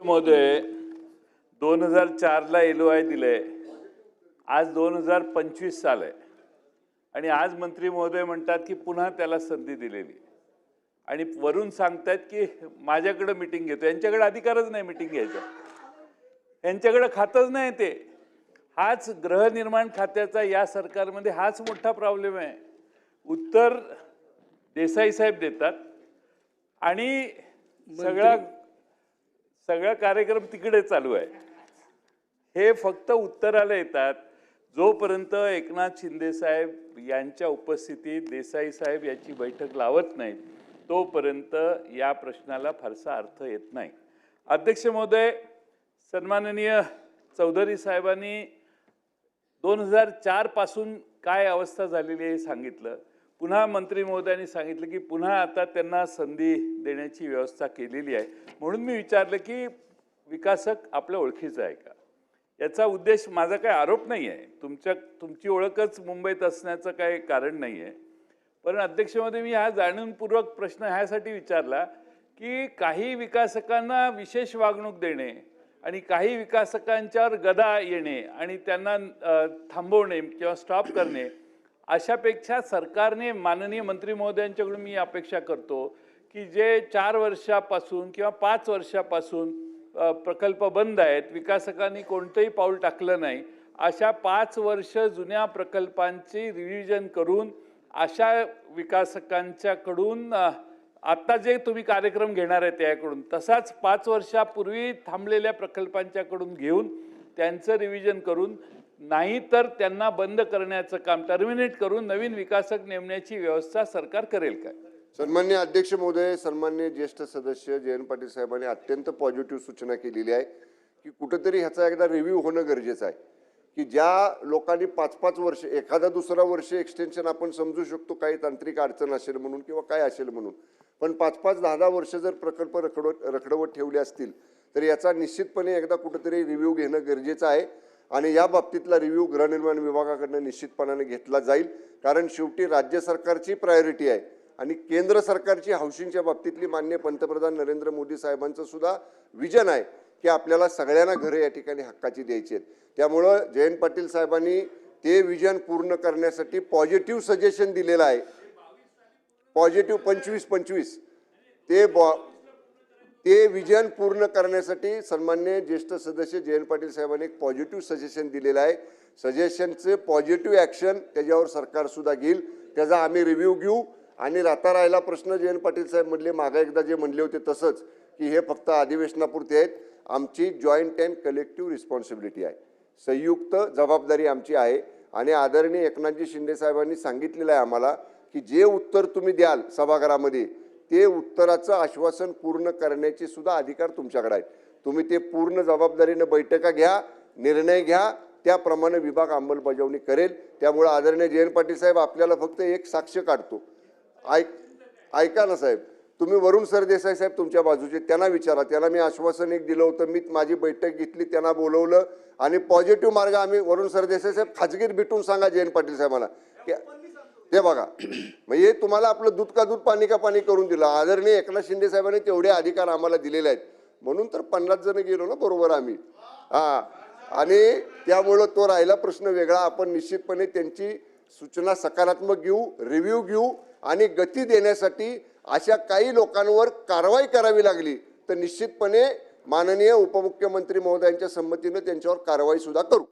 महोदय 2004ला LOI दिले, आज 2025 साल आहे आणि आज मंत्री महोदय म्हणतात की पुन्हा त्याला संधी दिलेली आणि वरून सांगतात की माझ्याकडे मीटिंग घेतो. यांच्याकडे अधिकारच नाही मीटिंग घ्यायचा, यांच्याकडे खातच नाही ते. हाच गृहनिर्माण खात्याचा या सरकारमध्ये हाच मोठा प्रॉब्लेम आहे. उत्तर देसाई साहेब देतात आणि सगळा कार्यक्रम तिकडे चालू आहे. हे फक्त उत्तराला येतात जोपर्यंत एकनाथ शिंदे साहेब यांच्या उपस्थितीत देसाई साहेब याची बैठक लावत नाहीत तोपर्यंत या प्रश्नाला फारसा अर्थ येत नाही. अध्यक्ष महोदय, सन्माननीय चौधरी साहेबांनी 2004 पासून काय अवस्था झालेली आहे सांगितलं. पुन्हा मंत्री महोदयांनी सांगितलं की पुन्हा आता त्यांना संधी देण्याची व्यवस्था केलेली आहे. म्हणून मी विचारलं की विकासक आपल्या ओळखीचा आहे का. याचा उद्देश माझा काही आरोप नाही आहे, तुमची ओळखच मुंबईत असण्याचं काही कारण नाही आहे. पण अध्यक्ष महोदय, मी हा जाणीवपूर्वक प्रश्न ह्यासाठी विचारला की काही विकासकांना विशेष वागणूक देणे आणि काही विकासकांच्यावर गदा येणे आणि त्यांना थांबवणे किंवा स्टॉप करणे, अशापेक्षा सरकारने माननीय मंत्री महोदयांच्याकडून मी अपेक्षा करतो की जे 4 वर्षापासून किंवा 5 वर्षापासून प्रकल्प बंद आहेत, विकासकांनी कोणतंही पाऊल टाकलं नाही, अशा 5 वर्ष जुन्या प्रकल्पांची रिव्हिजन करून अशा विकासकांच्याकडून आत्ता जे तुम्ही कार्यक्रम घेणार आहे त्याकडून तसाच 5 वर्षापूर्वी थांबलेल्या प्रकल्पांच्याकडून घेऊन त्यांचं रिव्हिजन करून, नाही तर त्यांना बंद करण्याचं काम टर्मिनेट करून नवीन विकासक नेमण्याची व्यवस्था सरकार करेल काय. सन्मान्य अध्यक्ष महोदय, सन्मान्य ज्येष्ठ सदस्य जयंत पाटील साहेबांनी अत्यंत पॉझिटिव्ह सूचना केलेली आहे की कुठेतरी ह्याचा एकदा रिव्ह्यू होणं गरजेचं आहे की ज्या लोकांनी 5-5 वर्ष, एखादा दुसरा वर्ष एक्सटेन्शन आपण समजू शकतो काही तांत्रिक अडचण असेल म्हणून किंवा काय असेल म्हणून, पण 5-5, 10-10 वर्ष जर प्रकल्प रखडवत ठेवले असतील तर याचा निश्चितपणे एकदा कुठेतरी रिव्ह्यू घेणं गरजेचं आहे आणि या बाबतीतला रिव्ह्यू गृहनिर्माण विभागाकडून निश्चितपणाने घेतला जाईल. कारण शेवटी राज्य सरकारची प्रायोरिटी आहे आणि केंद्र सरकारची हाऊसिंगच्या बाबतीतली माननीय पंतप्रधान नरेंद्र मोदी साहेबांचं सुद्धा विजन आहे की आपल्याला सगळ्यांना घरे या ठिकाणी हक्काची द्यायची आहेत. त्यामुळं जयंत पाटील साहेबांनी ते विजन पूर्ण करण्यासाठी पॉझिटिव्ह सजेशन दिलेलं आहे. पॉझिटिव्ह 25 ते विजन पूर्ण करण्यासाठी सन्मान्य ज्येष्ठ सदस्य जयंत पाटील साहेबांनी एक पॉझिटिव्ह सजेशन दिलेलं आहे. सजेशनचे पॉझिटिव्ह ॲक्शन त्याच्यावर सरकार सुद्धा घेईल, त्याचा आम्ही रिव्ह्यू घेऊ. आणि राहता राहिला प्रश्न जयंत पाटील साहेब म्हणले मागे एकदा जे म्हणले होते तसंच की हे फक्त अधिवेशनापुरते आहेत. आमची जॉईंट अँड कलेक्टिव्ह रिस्पॉन्सिबिलिटी आहे, संयुक्त जबाबदारी आमची आहे आणि आदरणीय एकनाथजी शिंदे साहेबांनी सांगितलेलं आहे आम्हाला की जे उत्तर तुम्ही द्याल सभागृहामध्ये ते उत्तराचं आश्वासन पूर्ण करण्याचे सुद्धा अधिकार तुमच्याकडे आहेत. तुम्ही ते पूर्ण जबाबदारीनं बैठका घ्या, निर्णय घ्या, त्याप्रमाणे विभाग अंमलबजावणी करेल. त्यामुळे आदरणीय जयंत पाटील साहेब, आपल्याला फक्त एक साक्ष काढतो. ऐका ना साहेब, तुम्ही वरुण सरदेसाई साहेब तुमच्या बाजूचे, त्यांना विचारा. त्यांना मी आश्वासन एक दिलं होतं, मी माझी बैठक घेतली, त्यांना बोलवलं आणि पॉझिटिव्ह मार्ग आम्ही वरुण सरदेसाई साहेब खाजगीत भेटून सांगा जयंत पाटील साहेबांना की ते बघा म्हणजे तुम्हाला आपलं दूध का दूध पाणी का पाणी करून दिलं. आदरणीय एकनाथ शिंदे साहेबांनी तेवढे अधिकार आम्हाला दिलेले आहेत म्हणून तर 50 जण गेलो ना बरोबर आम्ही. आणि त्यामुळं तो राहिला प्रश्न वेगळा. आपण निश्चितपणे त्यांची सूचना सकारात्मक घेऊ, रिव्ह्यू घेऊ आणि गती देण्यासाठी अशा काही लोकांवर कारवाई करावी लागली तर निश्चितपणे माननीय उपमुख्यमंत्री महोदयांच्या संमतीने त्यांच्यावर कारवाई सुद्धा करू.